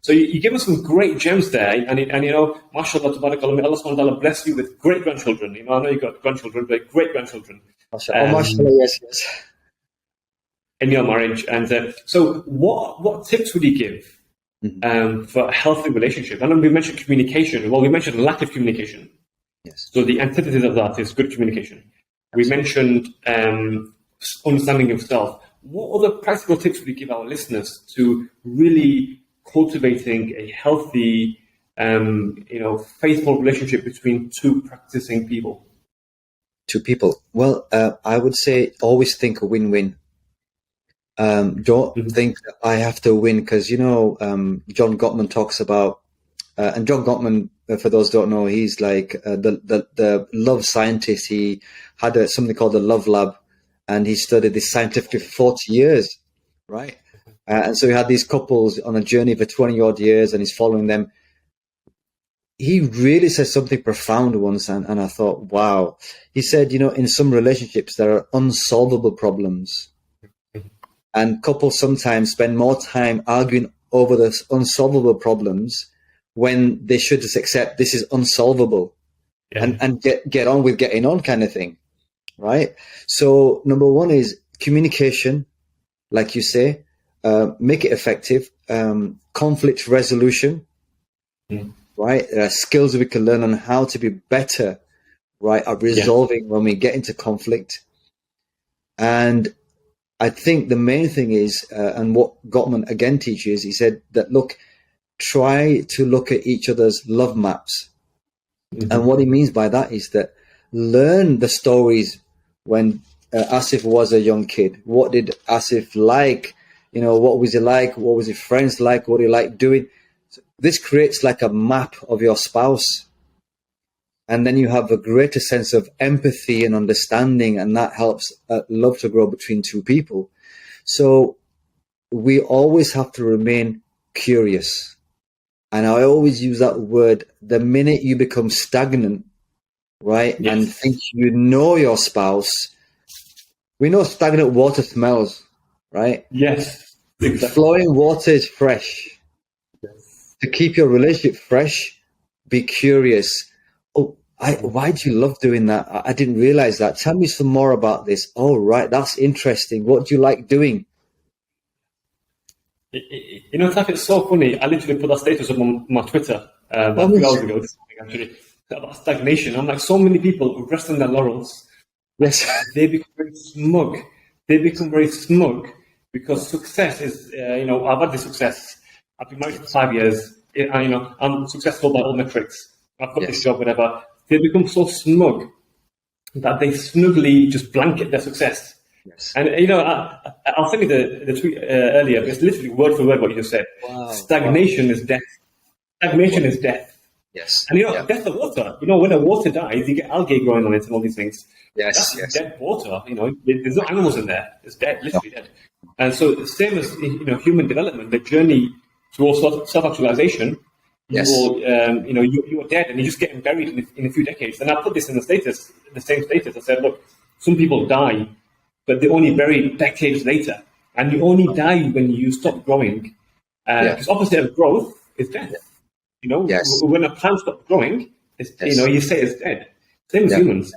So you give us some great gems there, and you know, mashallah, tabarakallah, may Allah subhanahu wa ta'ala bless you with great grandchildren. You know, I know you've got grandchildren, but great grandchildren. Mashallah, yes. In your marriage. And so what tips would you give for a healthy relationship? And then we mentioned communication. Well, we mentioned lack of communication. Yes. So the antithesis of that is good communication. We mentioned understanding of self. What other practical tips would you give our listeners to really cultivating a healthy, faithful relationship between two practicing people? Two people. Well, I would say always think a win-win. Don't think that I have to win, because John Gottman talks about, and John Gottman, for those who don't know, he's like the love scientist. He had something called the Love Lab, and he studied this scientifically for 40 years, right? And so he had these couples on a journey for 20 odd years, and he's following them. He really said something profound once, and I thought, wow. He said, in some relationships, there are unsolvable problems. And couples sometimes spend more time arguing over the unsolvable problems when they should just accept this is unsolvable and get on with getting on, kind of thing, right? So number one is communication, like you say, make it effective, conflict resolution, right? There are skills that we can learn on how to be better, right, at resolving when we get into conflict. And I think the main thing is, and what Gottman again teaches, he said that, look, try to look at each other's love maps. And what he means by that is that learn the stories when Asif was a young kid. What did Asif like? What was he like? What was his friends like? What he liked doing? So this creates like a map of your spouse. And then you have a greater sense of empathy and understanding, and that helps love to grow between two people. So we always have to remain curious. And I always use that word, the minute you become stagnant, right, and think you know your spouse, we know stagnant water smells, right? Yes. The flowing water is fresh. Yes. To keep your relationship fresh, be curious. Oh, why do you love doing that? I didn't realize that. Tell me some more about this. Oh, right, that's interesting. What do you like doing? Taf, it's so funny. I literally put that status on my Twitter about 2 hours ago, this morning, actually, about stagnation. I'm like, so many people rest on their laurels. Yes. They become very smug. Because success is, I've had this success. I've been married for 5 years. I'm successful by all metrics. I've got this job, whatever. They become so smug that they snugly just blanket their success. Yes. And, I'll send you the tweet earlier. It's literally word for word what you just said. Wow. Stagnation is death. Stagnation is death. Yes. And, death of water. When the water dies, you get algae growing on it and all these things. Yes. That's dead water. There's no animals in there. It's dead, literally dead. And so the same as, human development, the journey towards self-actualization, you are dead and you're just getting buried in a few decades. And I put this in the same status. I said, look, some people die, but they're only buried decades later. And you only die when you stop growing. Because opposite of growth is death. When a plant stops growing, you say it's dead. Same as humans.